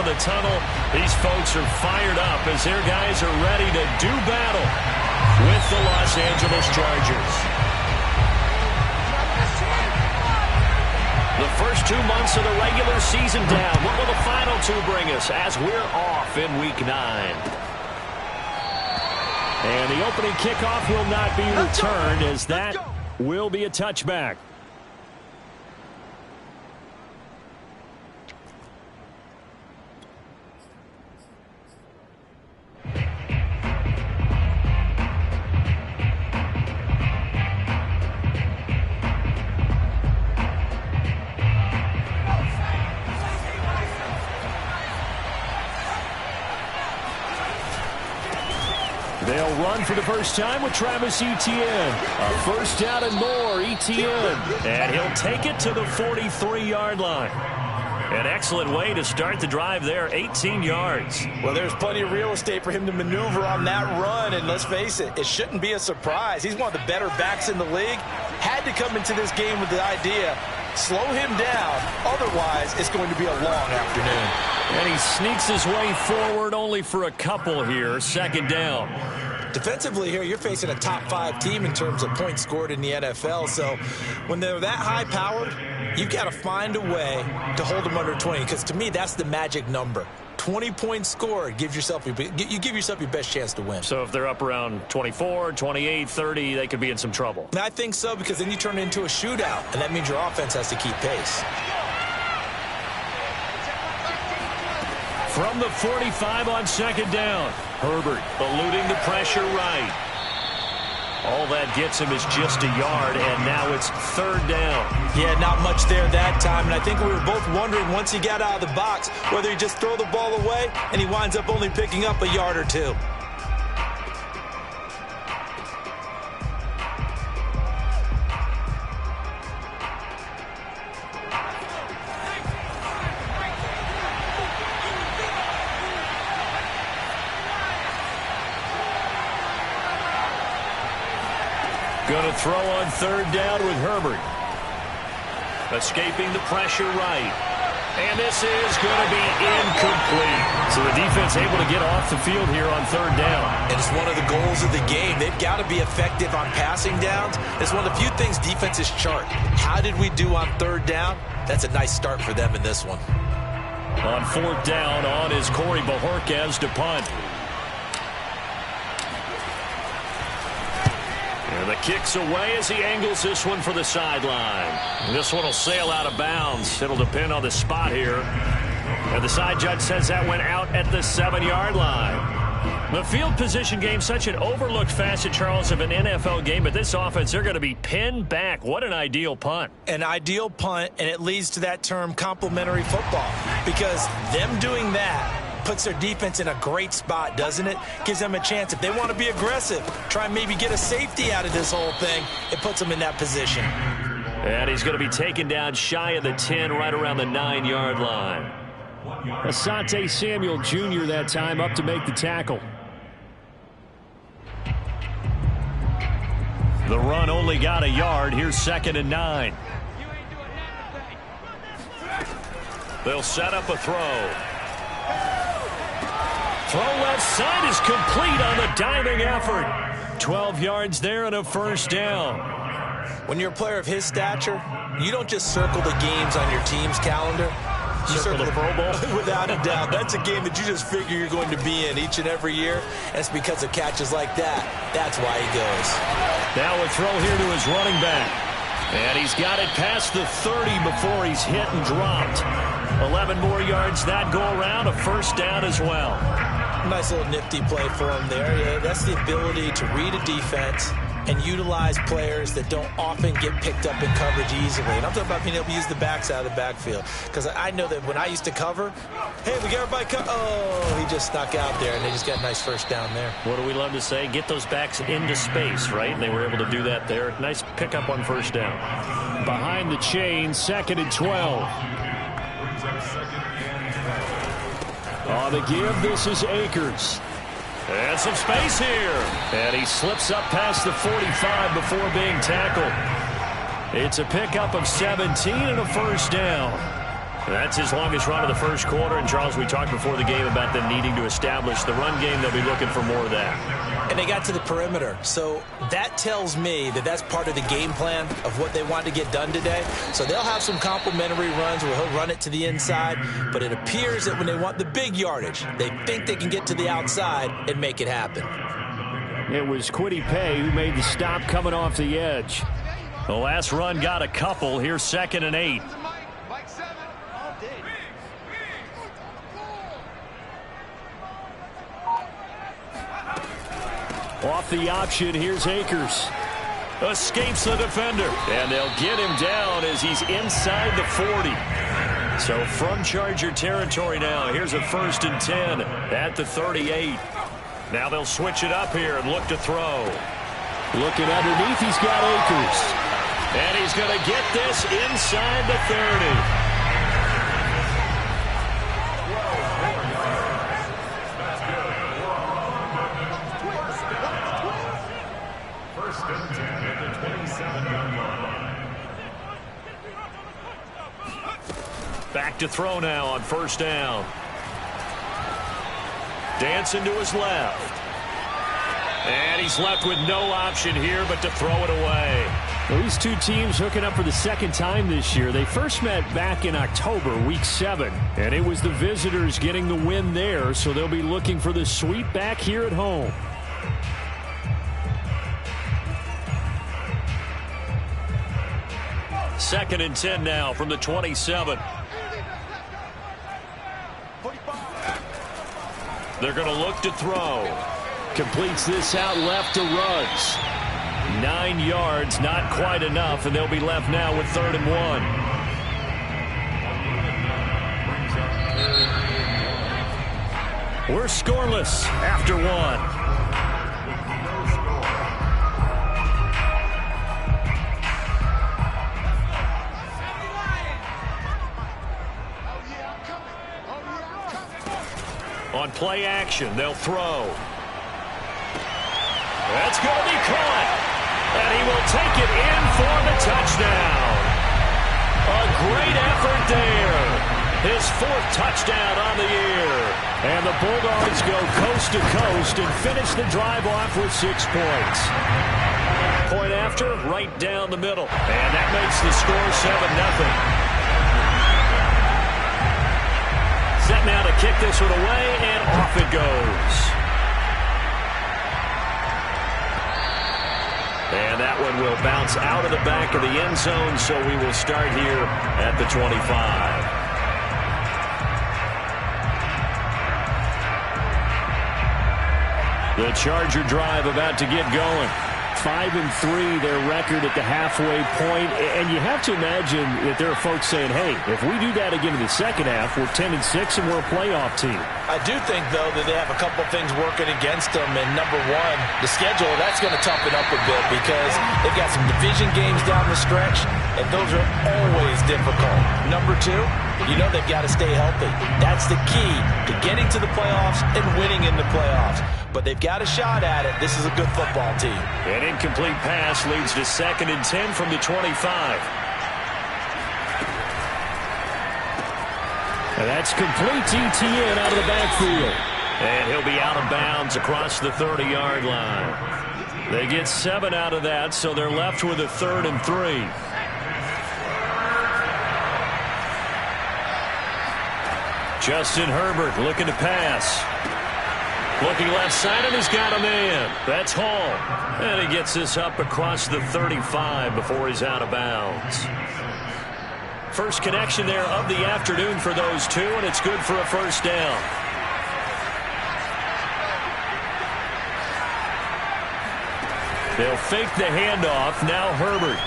out of the tunnel. These folks are fired up as their guys are ready to do battle with the Los Angeles Chargers. The first 2 months of the regular season down. What will the final 2 bring us as we're off in Week 9? And the opening kickoff will not be returned, as that will be a touchback. They'll run for the first time with Travis Etienne. A first down and more, Etienne. And he'll take it to the 43-yard line. An excellent way to start the drive there, 18 yards. Well, there's plenty of real estate for him to maneuver on that run, and let's face it, it shouldn't be a surprise. He's one of the better backs in the league. Had to come into this game with the idea, slow him down, otherwise it's going to be a long afternoon. And he sneaks his way forward only for a couple here, second down. Defensively here, you're facing a top 5 team in terms of points scored in the NFL. So when they're that high-powered, you've got to find a way to hold them under 20. Because to me, that's the magic number. 20 points scored, you give yourself your best chance to win. So if they're up around 24, 28, 30, they could be in some trouble. And I think so, because then you turn it into a shootout, and that means your offense has to keep pace. From the 45 on second down, Herbert eluding the pressure right. All that gets him is just a yard, and now it's third down. Yeah, not much there that time, and I think we were both wondering once he got out of the box whether he just throw the ball away, and he winds up only picking up a yard or 2. Going to throw on third down with Herbert. Escaping the pressure right. And this is going to be incomplete. So the defense able to get off the field here on third down. And it's one of the goals of the game. They've got to be effective on passing downs. It's one of the few things defenses chart. How did we do on third down? That's a nice start for them in this one. On fourth down, on is Corey Bojorquez to punt. And the kick's away as he angles this one for the sideline. This one will sail out of bounds. It'll depend on the spot here. And the side judge says that went out at the 7-yard line. The field position game, such an overlooked facet, Charles, of an NFL game. But this offense, they're going to be pinned back. What an ideal punt. An ideal punt, and it leads to that term complementary football. Because them doing that puts their defense in a great spot, doesn't it? Gives them a chance. If they want to be aggressive, try and maybe get a safety out of this whole thing, it puts them in that position. And he's going to be taken down shy of the 10, right around the 9-yard line. Asante Samuel Jr. that time up to make the tackle. The run only got a yard. Here's 2nd and 9. They'll set up a throw. Throw left side is complete on the diving effort. 12 yards there and a first down. When you're a player of his stature, you don't just circle the games on your team's calendar. You circle the Pro Bowl? Without a doubt. That's a game that you just figure you're going to be in each and every year. And it's because of catches like that. That's why he goes. Now a throw here to his running back. And he's got it past the 30 before he's hit and dropped. 11 more yards that go around, a first down as well. Nice little nifty play for him there. Yeah, that's the ability to read a defense and utilize players that don't often get picked up in coverage easily. And I'm talking about being able to use the backs out of the backfield. Because I know that when I used to cover, hey, we got everybody oh, he just snuck out there, and they just got a nice first down there. What do we love to say? Get those backs into space, right? And they were able to do that there. Nice pickup on first down. Behind the chain, 2nd and 12. On the give, this is Akers. And some space here. And he slips up past the 45 before being tackled. It's a pickup of 17 and a first down. That's his longest run of the first quarter. And, Charles, we talked before the game about them needing to establish the run game. They'll be looking for more of that. And they got to the perimeter. So that tells me that that's part of the game plan of what they want to get done today. So they'll have some complementary runs where he'll run it to the inside. But it appears that when they want the big yardage, they think they can get to the outside and make it happen. It was Kwity Paye who made the stop coming off the edge. The last run got a couple. Here's 2nd and 8. Off the option, here's Akers. Escapes the defender. And they'll get him down as he's inside the 40. So from Charger territory now, here's a 1st and 10 at the 38. Now they'll switch it up here and look to throw. Looking underneath, he's got Akers. And he's going to get this inside the 30. Back to throw now on 1st down. Dancing to his left. And he's left with no option here but to throw it away. Well, these two teams hooking up for the 2nd time this year. They first met back in October, week 7. And it was the visitors getting the win there, so they'll be looking for the sweep back here at home. Second and 10 now from the 27. They're going to look to throw. Completes this out left to Ruggs. 9 yards, not quite enough, and they'll be left now with 3rd and 1. We're scoreless after 1. On play action, they'll throw. That's going to be caught. And he will take it in for the touchdown. A great effort there. His 4th touchdown on the year. And the Bulldogs go coast to coast and finish the drive off with 6 points. Point after, right down the middle. And that makes the score 7-0. Set now to kick this one away, and off it goes. And that one will bounce out of the back of the end zone, so we will start here at the 25. The Charger drive about to get going. 5-3, their record at the halfway point. And you have to imagine that there are folks saying, hey, if we do that again in the second half, we're 10-6 and we're a playoff team. I do think, though, that they have a couple of things working against them. And number one, the schedule, that's going to toughen up a bit because they've got some division games down the stretch, and those are always difficult. Number two, you know they've got to stay healthy. That's the key to getting to the playoffs and winning in the playoffs. But they've got a shot at it. This is a good football team. An incomplete pass leads to 2nd and 10 from the 25. And that's complete to Etienne out of the backfield. And he'll be out of bounds across the 30-yard line. They get 7 out of that, so they're left with a 3rd and 3. Justin Herbert looking to pass. Looking left side, and he's got a man. That's Hall. And he gets this up across the 35 before he's out of bounds. First connection there of the afternoon for those two, and it's good for a 1st down. They'll fake the handoff. Now Herbert.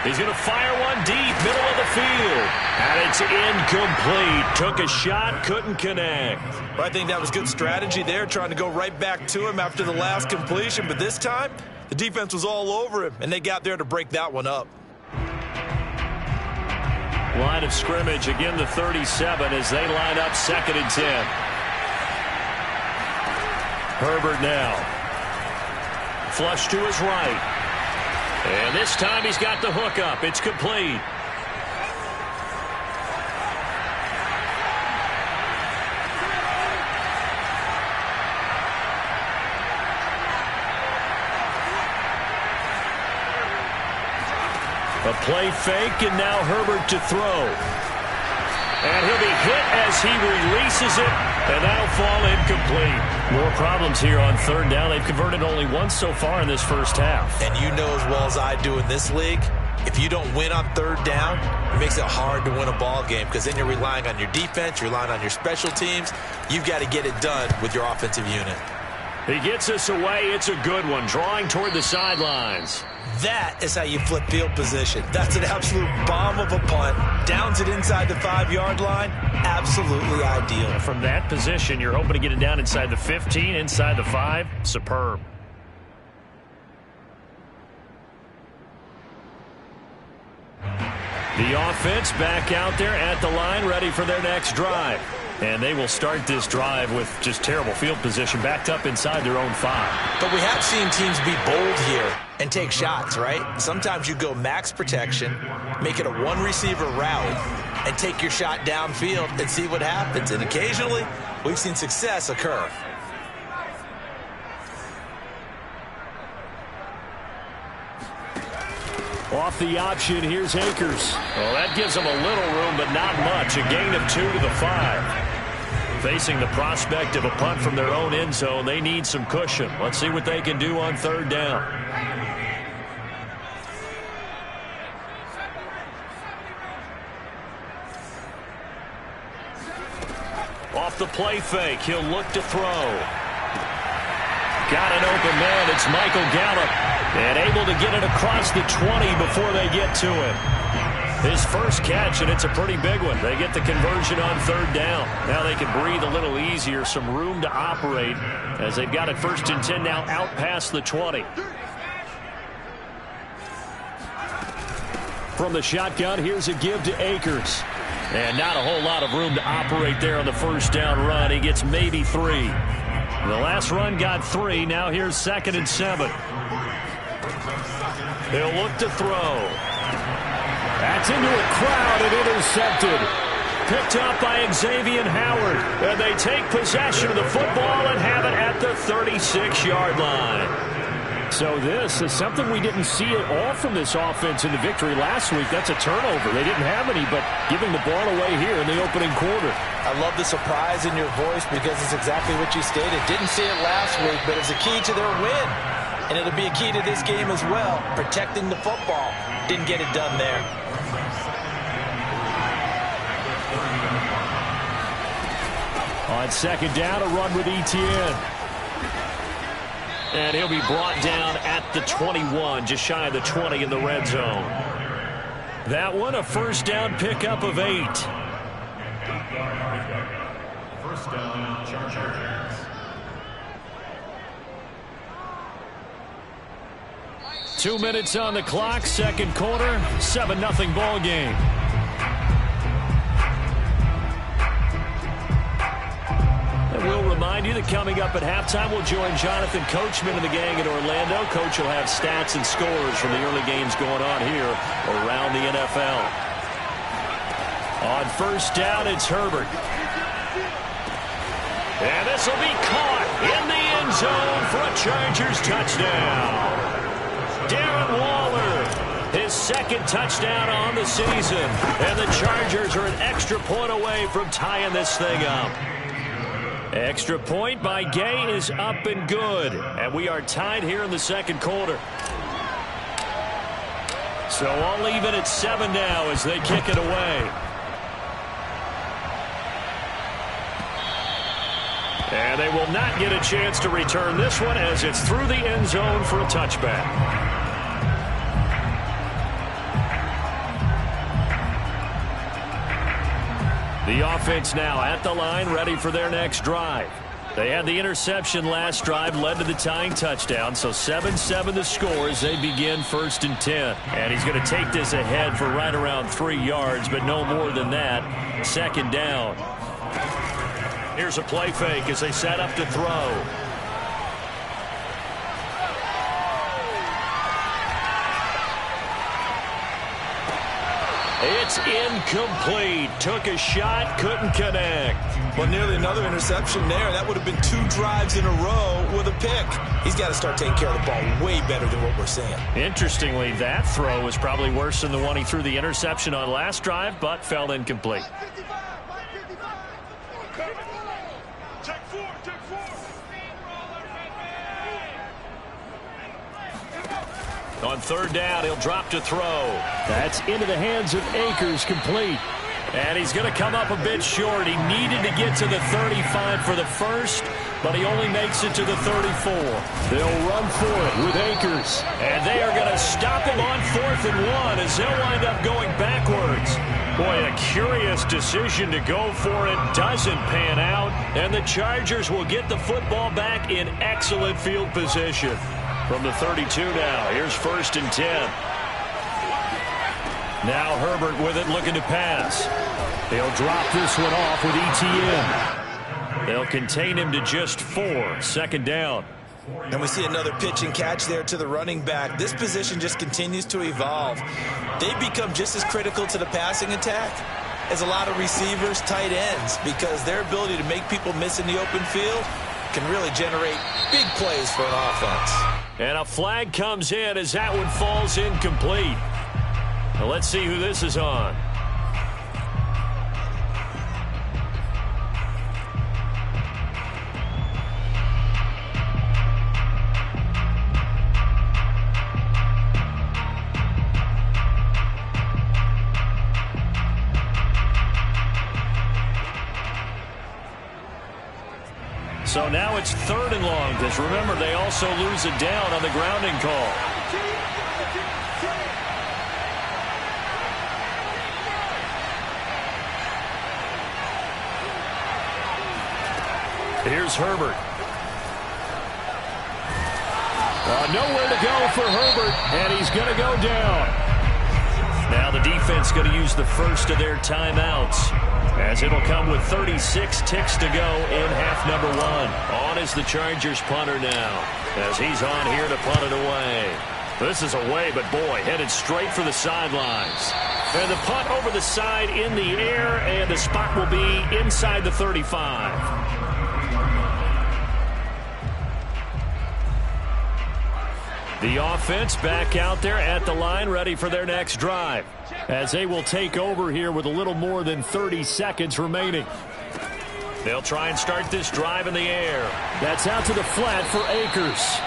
He's going to fire one deep, middle of the field. And it's incomplete. Took a shot, couldn't connect. Well, I think that was good strategy there, trying to go right back to him after the last completion. But this time, the defense was all over him, and they got there to break that one up. Line of scrimmage, again the 37 as they line up 2nd and 10. Herbert now. Flush to his right. And this time he's got the hook up. It's complete. A play fake, and now Herbert to throw. And he'll be hit as he releases it, and that'll fall incomplete. More problems here on third down. They've converted only once so far in this first half. And you know as well as I do in this league, if you don't win on third down, it makes it hard to win a ball game because then you're relying on your defense, you're relying on your special teams. You've got to get it done with your offensive unit. He gets us away. It's a good one, drawing toward the sidelines. That is how you flip field position. That's an absolute bomb of a punt. Downs it inside the 5-yard line. Absolutely ideal. From that position, you're hoping to get it down inside the 15, inside the 5. Superb. The offense back out there at the line, ready for their next drive. And they will start this drive with just terrible field position, backed up inside their own 5. But we have seen teams be bold here and take shots, right? Sometimes you go max protection, make it a one-receiver route, and take your shot downfield and see what happens. And occasionally, we've seen success occur. Off the option, here's Akers. Well, that gives them a little room, but not much. A gain of 2 to the 5. Facing the prospect of a punt from their own end zone, they need some cushion. Let's see what they can do on third down. Off the play fake, he'll look to throw. Got an open man, it's Michael Gallup. And able to get it across the 20 before they get to him. His first catch, and it's a pretty big one. They get the conversion on third down. Now they can breathe a little easier, some room to operate as they've got it 1st and 10 now out past the 20. From the shotgun, here's a give to Akers. And not a whole lot of room to operate there on the first down run. He gets maybe 3. The last run got 3. Now here's 2nd and 7. He'll look to throw. That's into a crowd and intercepted. Picked up by Xavier Howard. And they take possession of the football and have it at the 36-yard line. So this is something we didn't see at all from this offense in the victory last week. That's a turnover. They didn't have any, but giving the ball away here in the opening quarter. I love the surprise in your voice because it's exactly what you stated. Didn't see it last week, but it's a key to their win. And it'll be a key to this game as well, protecting the football. Didn't get it done there. On 2nd down, a run with Etienne. And he'll be brought down at the 21, just shy of the 20 in the red zone. That one, a 1st down pickup of 8. 1st down, Chargers. 2 minutes on the clock, 2nd quarter, 7-0 ball game. And we'll remind you that coming up at halftime, we'll join Jonathan Coachman and the gang in Orlando. Coach will have stats and scores from the early games going on here around the NFL. On 1st down, it's Herbert. And this will be caught in the end zone for a Chargers touchdown. Darren Waller, his 2nd touchdown on the season. And the Chargers are an extra point away from tying this thing up. Extra point by Gay is up and good. And we are tied here in the 2nd quarter. So I'll leave it at 7 now as they kick it away. And they will not get a chance to return this one as it's through the end zone for a touchback. The offense now at the line, ready for their next drive. They had the interception last drive, led to the tying touchdown, so 7-7 the score as they begin 1st and 10. And he's going to take this ahead for right around 3 yards, but no more than that. 2nd down. Here's a play fake as they set up to throw. It's incomplete. Took a shot, couldn't connect. Well, nearly another interception there. That would have been 2 drives in a row with a pick. He's got to start taking care of the ball way better than what we're seeing. Interestingly, that throw was probably worse than the one he threw the interception on last drive, but fell incomplete. On third down, he'll drop to throw. That's into the hands of Akers, complete. And he's going to come up a bit short. He needed to get to the 35 for the first, but he only makes it to the 34. They'll run for it with Akers. And they are going to stop him on 4th and 1 as they'll wind up going backwards. Boy, a curious decision to go for it. Doesn't pan out. And the Chargers will get the football back in excellent field position. From the 32 now, here's 1st and 10. Now Herbert with it, looking to pass. They'll drop this one off with ETN. They'll contain him to just 4. 2nd down. And we see another pitch and catch there to the running back. This position just continues to evolve. They become just as critical to the passing attack as a lot of receivers, tight ends, because their ability to make people miss in the open field can really generate big plays for an offense. And a flag comes in as that one falls incomplete. Now let's see who this is on. So now it's 3rd and long, because remember, they also lose it down on the grounding call. Here's Herbert. Nowhere to go for Herbert, and he's going to go down. Now the defense going to use the first of their timeouts, as it'll come with 36 ticks to go in half number 1. On is the Chargers punter now, as he's on here to punt it away. This is away, but boy, headed straight for the sidelines. And the punt over the side in the air, and the spot will be inside the 35. The offense back out there at the line, ready for their next drive, as they will take over here with a little more than 30 seconds remaining. They'll try and start this drive in the air. That's out to the flat for Akers.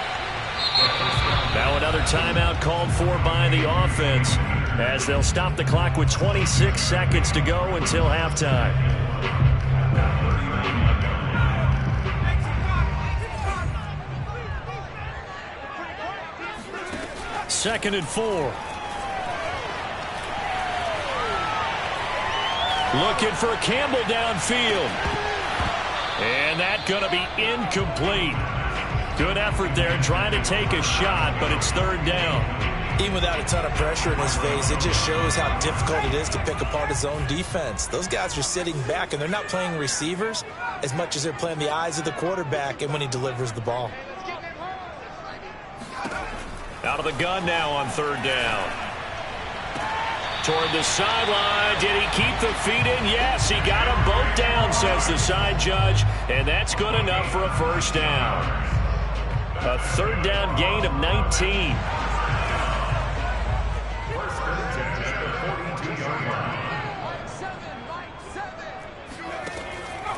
Now another timeout called for by the offense, as they'll stop the clock with 26 seconds to go until halftime. 2nd and 4. Looking for Campbell downfield. And that's going to be incomplete. Good effort there, trying to take a shot, but it's 3rd down. Even without a ton of pressure in his face, it just shows how difficult it is to pick apart his own defense. Those guys are sitting back, and they're not playing receivers as much as they're playing the eyes of the quarterback and when he delivers the ball. Out of the gun now on 3rd down. Toward the sideline. Did he keep the feet in? Yes, he got them both down, says the side judge. And that's good enough for a 1st down. A 3rd down gain of 19.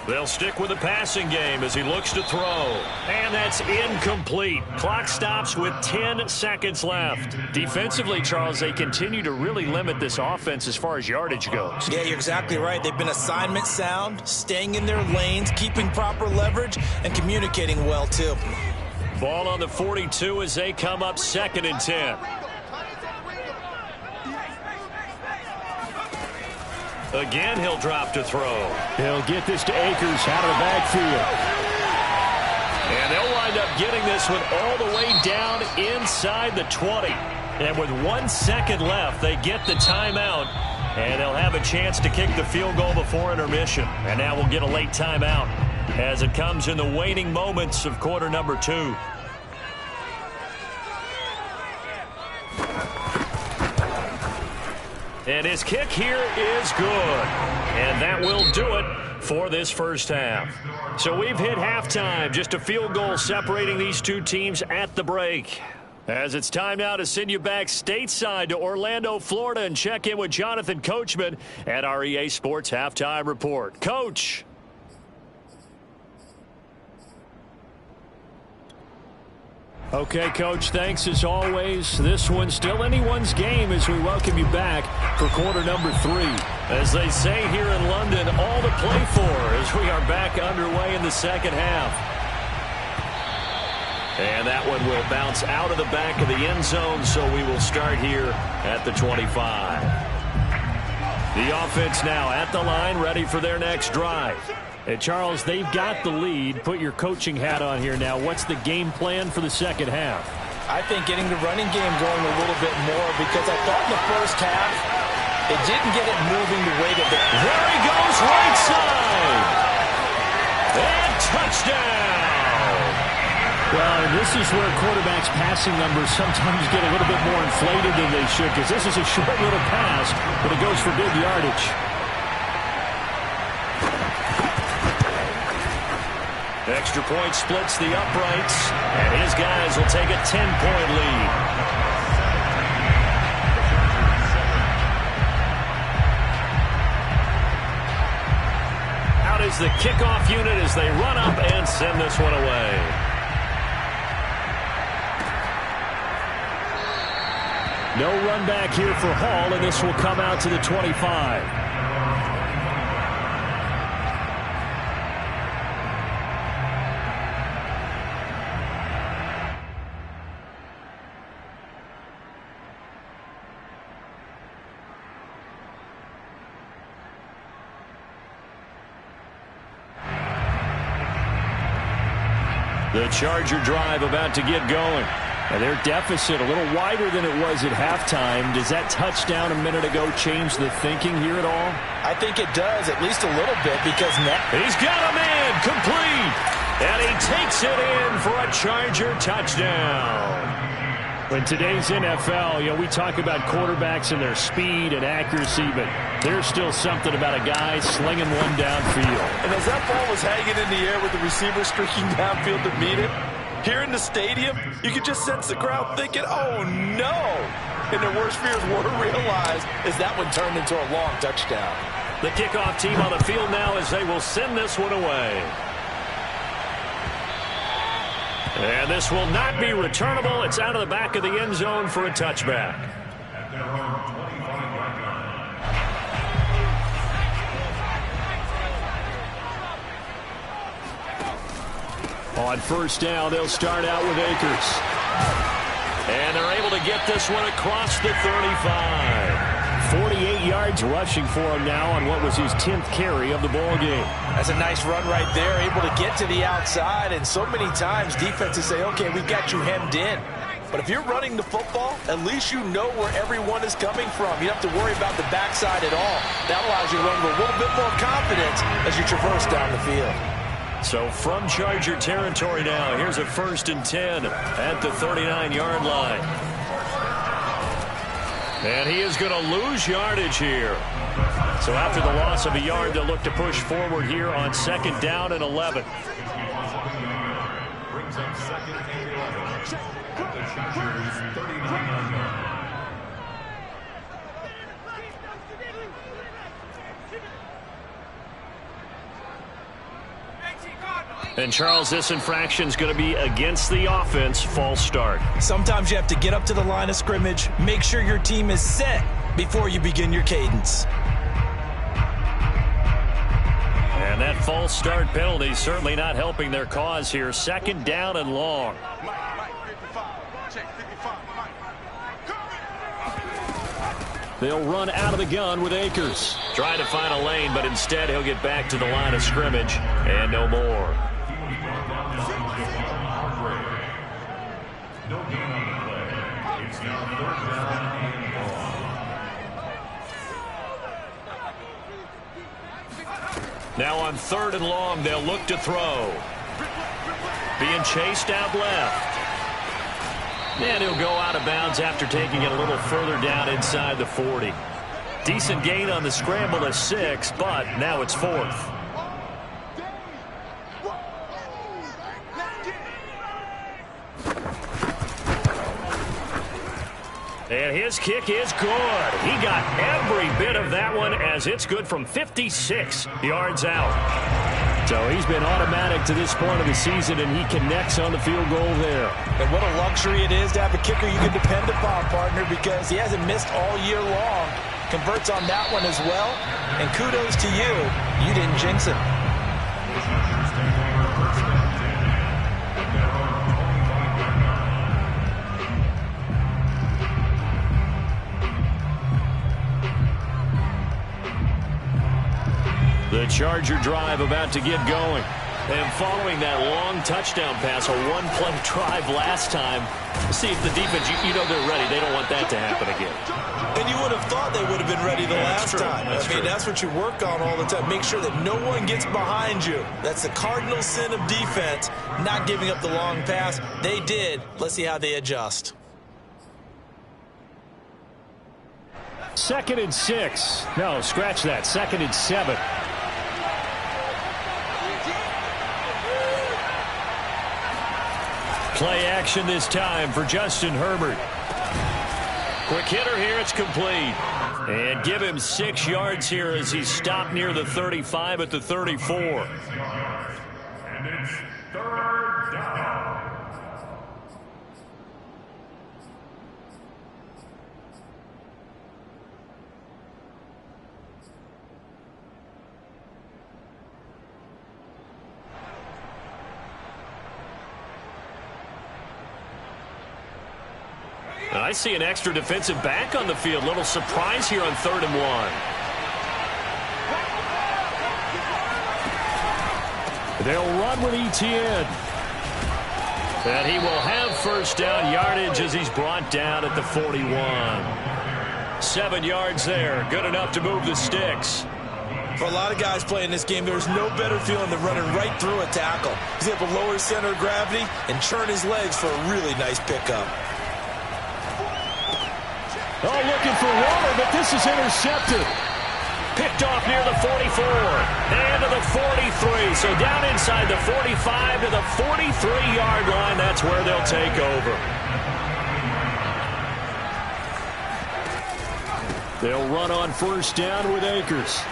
They'll stick with the passing game as he looks to throw. And that's incomplete. Clock stops with 10 seconds left. Defensively, Charles, they continue to really limit this offense as far as yardage goes. Yeah, you're exactly right. They've been assignment sound, staying in their lanes, keeping proper leverage, and communicating well, too. Ball on the 42 as they come up 2nd and 10. Again, he'll drop to throw. He'll get this to Akers out of the backfield. And they'll wind up getting this one all the way down inside the 20. And with 1 second left, they get the timeout. And they'll have a chance to kick the field goal before intermission. And now we'll get a late timeout as it comes in the waning moments of quarter number 2. And his kick here is good. And that will do it for this first half. So we've hit halftime. Just a field goal separating these two teams at the break. As it's time now to send you back stateside to Orlando, Florida, and check in with Jonathan Coachman at our EA Sports Halftime Report. Coach. Okay, Coach, thanks as always. This one's still anyone's game as we welcome you back for quarter number 3. As they say here in London, all to play for as we are back underway in the second half. And that one will bounce out of the back of the end zone, so we will start here at the 25. The offense now at the line, ready for their next drive. Hey, Charles, they've got the lead. Put your coaching hat on here now. What's the game plan for the second half? I think getting the running game going a little bit more, because I thought in the first half it didn't get it moving the way that they... There he goes, right side. And touchdown. Well, and this is where quarterbacks' passing numbers sometimes get a little bit more inflated than they should, because this is a short little pass, but it goes for big yardage. Extra point splits the uprights, and his guys will take a 10-point lead. Out is the kickoff unit as they run up and send this one away. No run back here for Hall, and this will come out to the 25. The Charger drive about to get going. And their deficit a little wider than it was at halftime. Does that touchdown a minute ago change the thinking here at all? I think it does, at least a little bit, because now... He's got a man complete. And he takes it in for a Charger touchdown. In today's NFL, we talk about quarterbacks and their speed and accuracy, but there's still something about a guy slinging one downfield. And as that ball was hanging in the air with the receiver streaking downfield to meet it, here in the stadium, you could just sense the crowd thinking, oh, no. And their worst fears were realized as that one turned into a long touchdown. The kickoff team on the field now as they will send this one away. And this will not be returnable. It's out of the back of the end zone for a touchback. On first down, they'll start out with Akers. And they're able to get this one across the 35. 48 yards rushing for him now on what was his 10th carry of the ball game. That's a nice run right there, able to get to the outside. And so many times defenses say, okay, we've got you hemmed in. But if you're running the football, at least you know where everyone is coming from. You don't have to worry about the backside at all. That allows you to run with a little bit more confidence as you traverse down the field. So from Charger territory now, here's a 1st and 10 at the 39-yard line. And he is going to lose yardage here. So after the loss of a yard, they'll look to push forward here on 2nd down and 11. Brings up 2nd and 11 at the Chargers' 39-yard line. And, Charles, this infraction is going to be against the offense. False start. Sometimes you have to get up to the line of scrimmage, make sure your team is set before you begin your cadence. And that false start penalty certainly not helping their cause here. 2nd down and long. They'll run out of the gun with Akers. Trying to find a lane, but instead he'll get back to the line of scrimmage and no more. Now on 3rd and long, they'll look to throw. Being chased out left. And he'll go out of bounds after taking it a little further down inside the 40. Decent gain on the scramble of 6, but now it's 4th. And his kick is good. He got every bit of that one as it's good from 56 yards out. So he's been automatic to this point of the season, and he connects on the field goal there. And what a luxury it is to have a kicker you can depend upon, partner, because he hasn't missed all year long. Converts on that one as well. And kudos to you. You didn't jinx it. The Charger drive about to get going. And following that long touchdown pass, a one-play drive last time, see if the defense, you know they're ready. They don't want that to happen again. And you would have thought they would have been ready the last time. That's what you work on all the time. Make sure that no one gets behind you. That's the cardinal sin of defense, not giving up the long pass. They did. Let's see how they adjust. 2nd and 6. No, scratch that. 2nd and 7. Play action this time for Justin Herbert. Quick hitter here, it's complete. And give him 6 yards here as he's stopped near the 35 at the 34. And it's 3rd down. I see an extra defensive back on the field. Little surprise here on 3rd and 1. They'll run with Etienne. And he will have first down yardage as he's brought down at the 41. 7 yards there. Good enough to move the sticks. For a lot of guys playing this game, there's no better feeling than running right through a tackle. He's able to lower his center of gravity and churn his legs for a really nice pickup. Oh, looking for Waller, but this is intercepted. Picked off near the 44 and to the 43. So down inside the 45 to the 43-yard line. That's where they'll take over. They'll run on first down with Akers.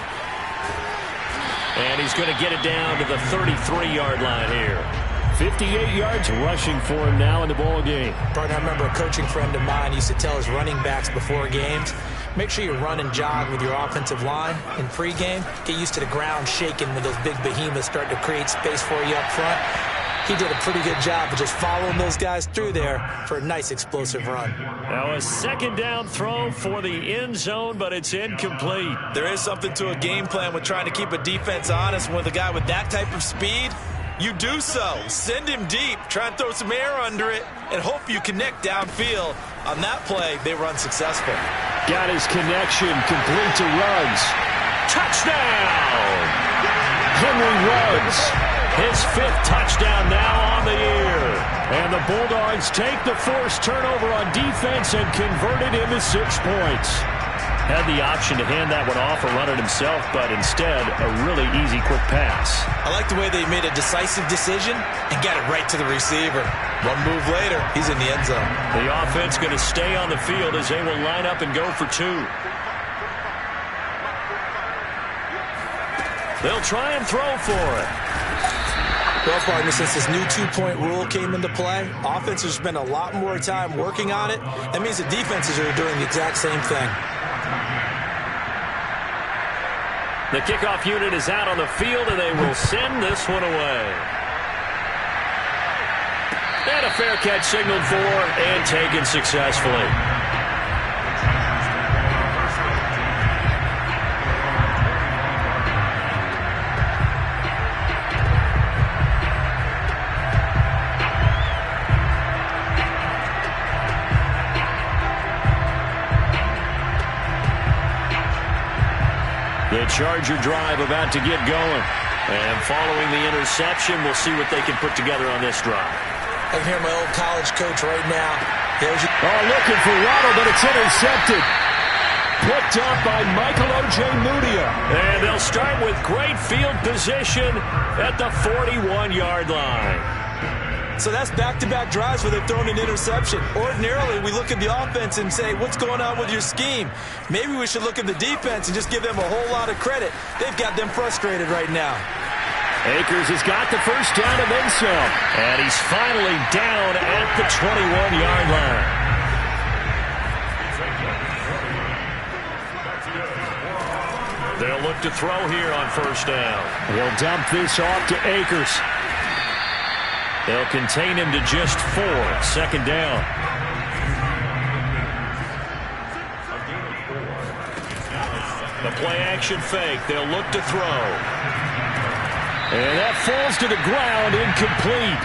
And he's going to get it down to the 33-yard line here. 58 yards rushing for him now in the ball game. Partner, I remember a coaching friend of mine used to tell his running backs before games, make sure you run and jog with your offensive line in pregame. Get used to the ground shaking when those big behemoths start to create space for you up front. He did a pretty good job of just following those guys through there for a nice explosive run. Now a 2nd down throw for the end zone, but it's incomplete. There is something to a game plan with trying to keep a defense honest. With a guy with that type of speed, you do so. Send him deep, try and throw some air under it, and hope you connect downfield. On that play, they run successful. Got his connection, complete to Ruggs. Touchdown! Henry Ruggs. His 5th touchdown now on the year. And the Bulldogs take the forced turnover on defense and convert it into 6 points. Had the option to hand that one off or run it himself, but instead, a really easy, quick pass. I like the way they made a decisive decision and got it right to the receiver. One move later, he's in the end zone. The offense going to stay on the field as they will line up and go for 2. They'll try and throw for it. Well, partner, since this new 2-point rule came into play, offenses spend a lot more time working on it. That means the defenses are doing the exact same thing. The kickoff unit is out on the field, and they will send this one away. And a fair catch signaled for and taken successfully. The Charger drive about to get going. And following the interception, we'll see what they can put together on this drive. I can hear my old college coach right now. Looking for Waddle, but it's intercepted. Picked up by Michael O.J. Mudia. And they'll start with great field position at the 41-yard line. So that's back-to-back drives where they've thrown an interception. Ordinarily, we look at the offense and say, what's going on with your scheme? Maybe we should look at the defense and just give them a whole lot of credit. They've got them frustrated right now. Akers has got the first down and then some. And he's finally down at the 21-yard line. They'll look to throw here on first down. They'll dump this off to Akers. They'll contain him to just 4. Second down. The play-action fake. They'll look to throw. And that falls to the ground, incomplete.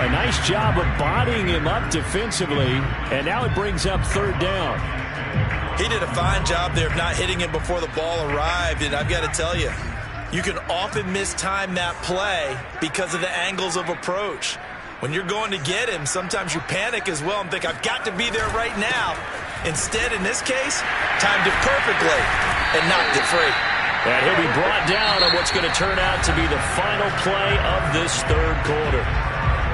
A nice job of bodying him up defensively. And now it brings up third down. He did a fine job there of not hitting him before the ball arrived. And I've got to tell you, you can often mistime that play because of the angles of approach. When you're going to get him, sometimes you panic as well and think, I've got to be there right now. Instead, in this case, timed it perfectly and knocked it free. And he'll be brought down on what's going to turn out to be the final play of this third quarter.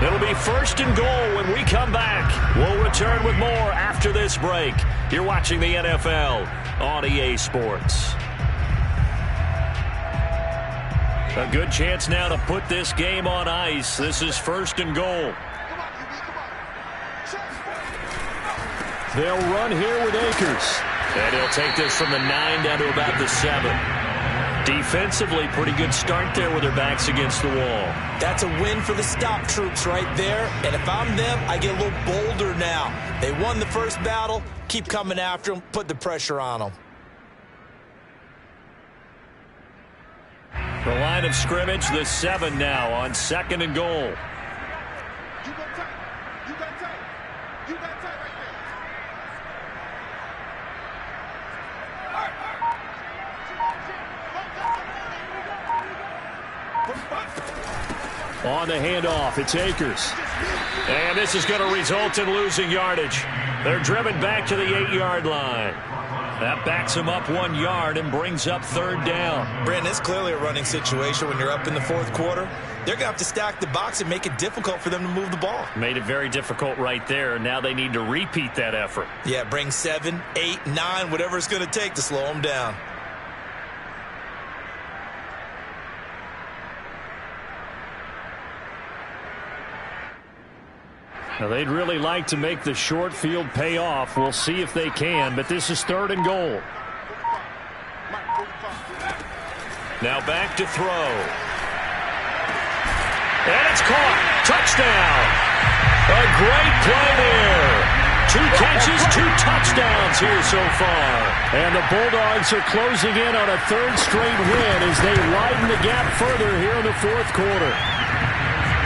It'll be first and goal when we come back. We'll return with more after this break. You're watching the NFL on EA Sports. A good chance now to put this game on ice. This is first and goal. They'll run here with Akers. And he'll take this from the 9 down to about the 7. Defensively, pretty good start there with their backs against the wall. That's a win for the stop troops right there. And if I'm them, I get a little bolder now. They won the first battle. Keep coming after them. Put the pressure on them. The line of scrimmage, the 7 now on second and goal. On the handoff, it's Akers. And this is going to result in losing yardage. They're driven back to the 8-yard line. That backs them up 1 yard and brings up third down. Brandon, it's clearly a running situation when you're up in the fourth quarter. They're going to have to stack the box and make it difficult for them to move the ball. Made it very difficult right there. Now they need to repeat that effort. Yeah, bring 7, 8, 9, whatever it's going to take to slow them down. Now, they'd really like to make the short field pay off. We'll see if they can, but this is third and goal. Now back to throw. And it's caught. Touchdown. A great play there. 2 catches, 2 touchdowns here so far. And the Bulldogs are closing in on a third straight win as they widen the gap further here in the fourth quarter.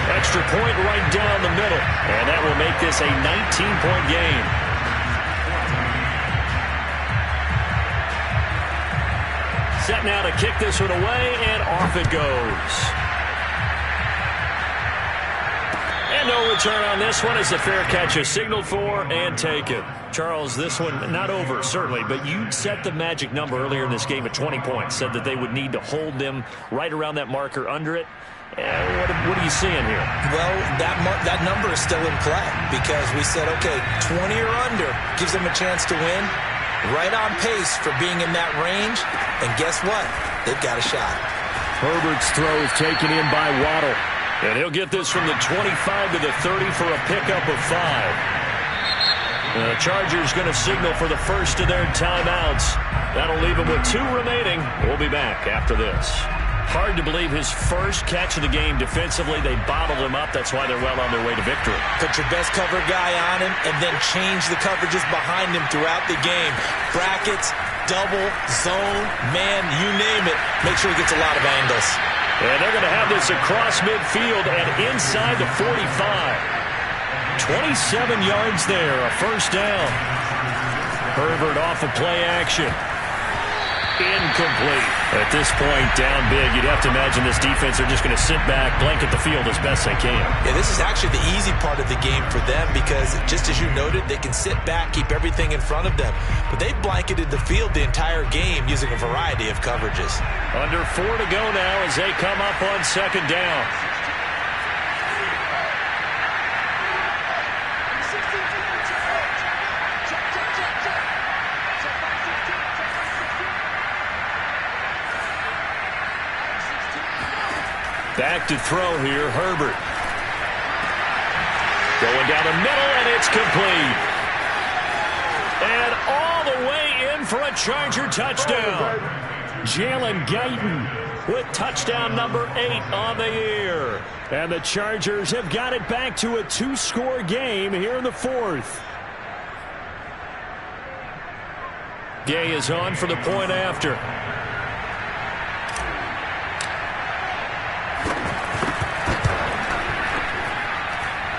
Extra point right down the middle. And that will make this a 19-point game. Set now to kick this one away, and off it goes. And no return on this one as the fair catch is signaled for and taken. Charles, this one not over, certainly, but you set the magic number earlier in this game at 20 points. Said that they would need to hold them right around that marker under it. What are you seeing here? Well, that number is still in play because we said, okay, 20 or under gives them a chance to win. Right on pace for being in that range. And guess what? They've got a shot. Herbert's throw is taken in by Waddle. And he'll get this from the 25 to the 30 for a pickup of 5. The Chargers going to signal for the first of their timeouts. That'll leave them with 2 remaining. We'll be back after this. Hard to believe his first catch of the game defensively. They bottled him up. That's why they're well on their way to victory. Put your best cover guy on him and then change the coverages behind him throughout the game. Brackets, double, zone, man, you name it. Make sure he gets a lot of angles. And they're going to have this across midfield and inside the 45. 27 yards there, a first down. Herbert off of play action. incomplete. At this point, down big, you'd have to imagine this defense are just going to sit back, blanket the field as best they can. Yeah, this is actually the easy part of the game for them because, just as you noted, they can sit back, keep everything in front of them. But they've blanketed the field the entire game using a variety of coverages. Under 4 to go now as they come up on second down. Back to throw here, Herbert. Going down the middle, and it's complete. And all the way in for a Charger touchdown. Jalen Guyton with touchdown number 8 on the year. And the Chargers have got it back to a 2-score game here in the 4th. Gay is on for the point after.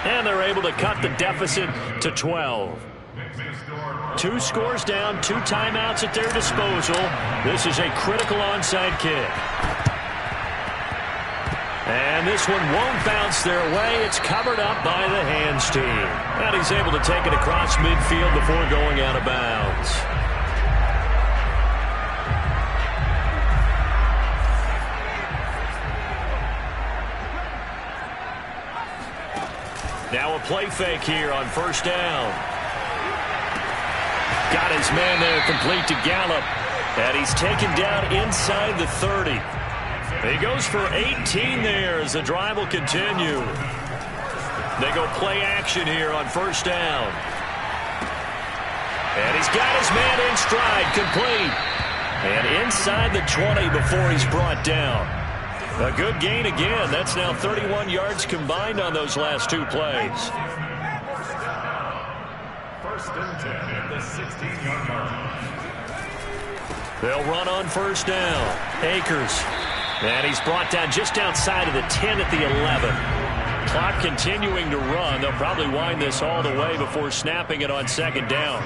And they're able to cut the deficit to 12. 2 scores down, 2 timeouts at their disposal. This is a critical onside kick. And this one won't bounce their way. It's covered up by the hands team. And he's able to take it across midfield before going out of bounds. Now a play fake here on first down. Got his man there complete to Gallup. And he's taken down inside the 30. He goes for 18 there as the drive will continue. They go play action here on first down. And he's got his man in stride, complete. And inside the 20 before he's brought down. A good gain again. That's now 31 yards combined on those last 2 plays. First and 10 at the 16-yard line. They'll run on first down. Akers. And he's brought down just outside of the 10 at the 11. Clock continuing to run. They'll probably wind this all the way before snapping it on second down.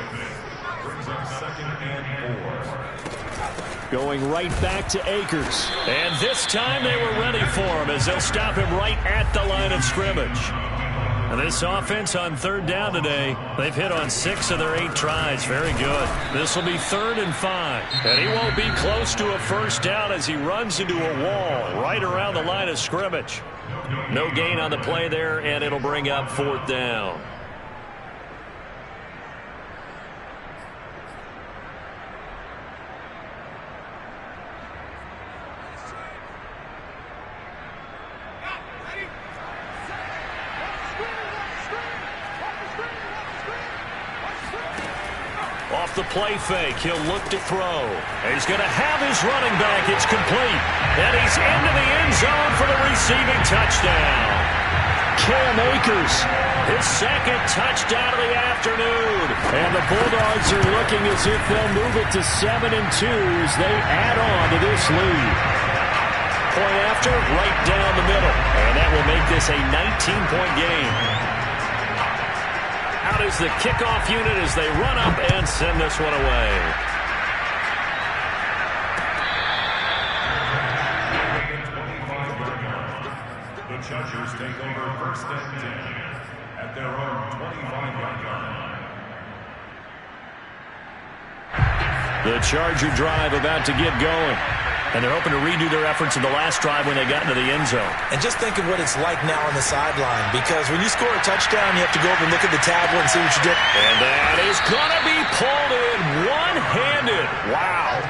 Brings up second and 4. Going right back to Akers. And this time they were ready for him as they'll stop him right at the line of scrimmage. And this offense on third down today, they've hit on 6 of their 8 tries. Very good. This will be 3rd and 5. And he won't be close to a first down as he runs into a wall right around the line of scrimmage. No gain on the play there, and it'll bring up 4th down. Off the play fake, he'll look to throw. He's going to have his running back. It's complete. And he's into the end zone for the receiving touchdown. Cam Akers. His 2nd touchdown of the afternoon. And the Bulldogs are looking as if they'll move it to 7-2 as they add on to this lead. Point after, right down the middle. And that will make this a 19-point game. Out is the kickoff unit as they run up and send this one away. The Chargers take over first and 10 at their own 25-yard line. The Charger drive about to get going. And they're hoping to redo their efforts in the last drive when they got into the end zone. And just think of what it's like now on the sideline, because when you score a touchdown, you have to go over and look at the tablet and see what you did. And that is going to be pulled in one-handed. Wow.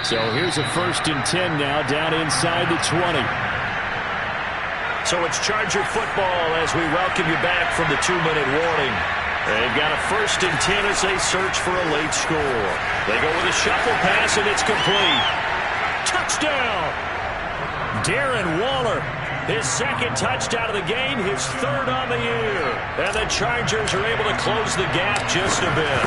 So here's a 1st and 10 now down inside the 20. So it's Charger football as we welcome you back from the 2-minute warning. They've got a 1st and 10 as they search for a late score. They go with a shuffle pass, and it's complete. Touchdown! Darren Waller, his 2nd touchdown of the game, his 3rd on the year. And the Chargers are able to close the gap just a bit.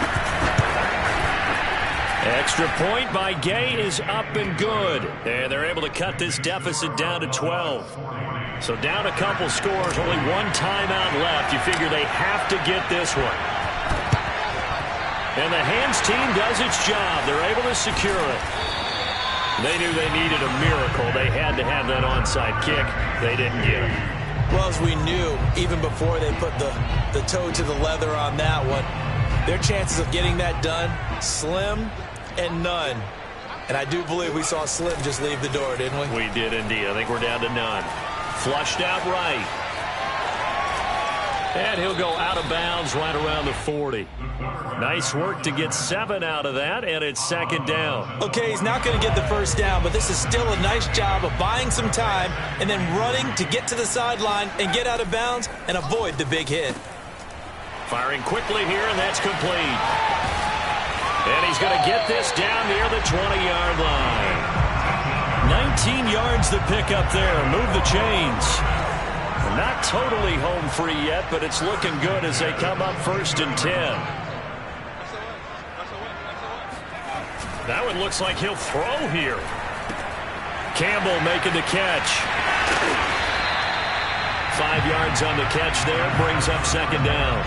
Extra point by Gay is up and good. And they're able to cut this deficit down to 12. So down a couple scores, only 1 timeout left. You figure they have to get this one. And the hands team does its job. They're able to secure it. They knew they needed a miracle. They had to have that onside kick. They didn't get it. Well, as we knew, even before they put the toe to the leather on that one, their chances of getting that done, slim and none. And I do believe we saw Slim just leave the door, didn't we? We did indeed. I think we're down to none. Flushed out right. And he'll go out of bounds right around the 40. Nice work to get 7 out of that, and it's second down. Okay, he's not going to get the first down, but this is still a nice job of buying some time and then running to get to the sideline and get out of bounds and avoid the big hit. Firing quickly here, and that's complete. And he's going to get this down near the 20-yard line. 19 yards to pick up there. Move the chains. Not totally home free yet, but it's looking good as they come up 1st and 10. That one looks like he'll throw here. Campbell making the catch. 5 yards on the catch there, brings up second down.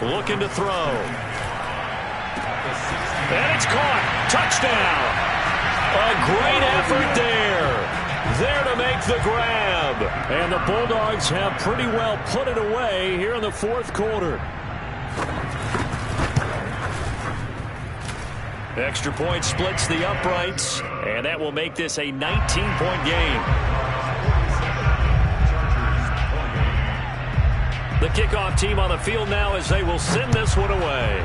Looking to throw. And it's caught. Touchdown. A great effort there. There to make the grab. And the Bulldogs have pretty well put it away here in the 4th quarter. Extra point splits the uprights, and that will make this a 19-point game. The kickoff team on the field now as they will send this one away.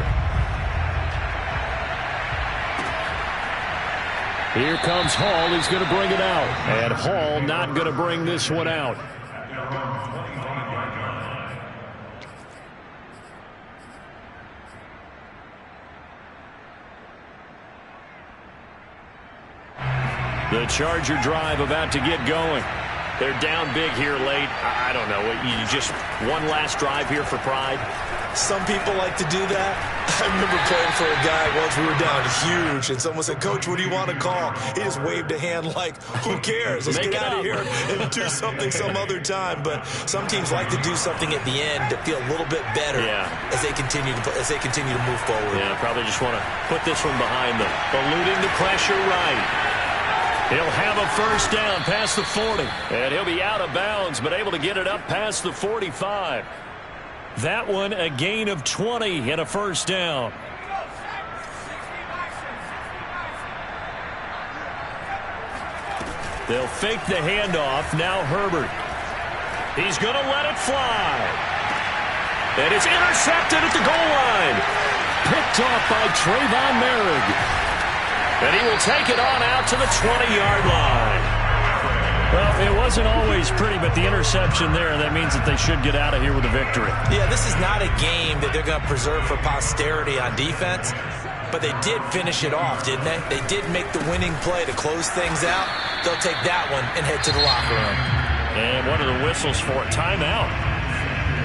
Here comes Hall. He's going to bring it out. And Hall not going to bring this one out. The Charger drive about to get going. They're down big here late. I don't know. You just one last drive here for pride. Some people like to do that. I remember playing for a guy once. We were down huge, and someone said, "Coach, what do you want to call?" He just waved a hand like, who cares? Let's get out of here and do something some other time. But some teams like to do something at the end to feel a little bit better as they continue to move forward. Yeah, probably just want to put this one behind them. Eluding the pressure right. He'll have a first down past the 40. And he'll be out of bounds, but able to get it up past the 45. That one a gain of 20 and a first down. They'll fake the handoff. Now Herbert. He's going to let it fly. And it's intercepted at the goal line. Picked off by Trayvon Merrick. And he will take it on out to the 20-yard line. Well, it wasn't always pretty, but the interception there, that means that they should get out of here with a victory. Yeah, this is not a game that they're going to preserve for posterity on defense, but they did finish it off, didn't they? They did make the winning play to close things out. They'll take that one and head to the locker room. And one of the whistles for a timeout.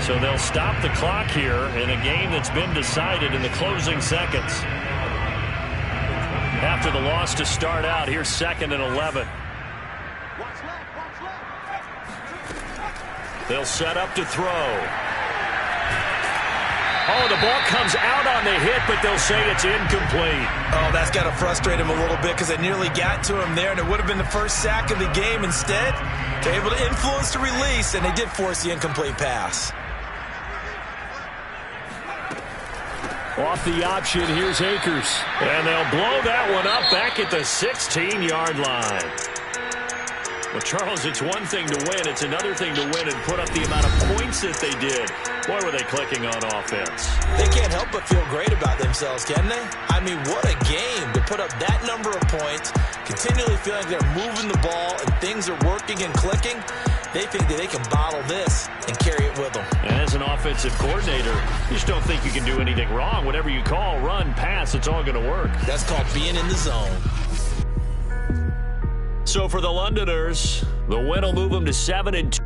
So they'll stop the clock here in a game that's been decided in the closing seconds. After the loss to start out, here's 2nd and 11. They'll set up to throw. Oh, the ball comes out on the hit, but they'll say it's incomplete. Oh, that's got to frustrate him a little bit because they nearly got to him there, and it would have been the first sack of the game. Instead, they're able to influence the release, and they did force the incomplete pass. Off the option, here's Akers. And they'll blow that one up back at the 16-yard line. Well, Charles, it's one thing to win. It's another thing to win and put up the amount of points that they did. Boy, were they clicking on offense. They can't help but feel great about themselves, can they? I mean, what a game to put up that number of points, continually feeling like they're moving the ball and things are working and clicking. They think that they can bottle this and carry it with them. As an offensive coordinator, you just don't think you can do anything wrong. Whatever you call, run, pass, it's all going to work. That's called being in the zone. So for the Londoners, the win will move them to 7-2.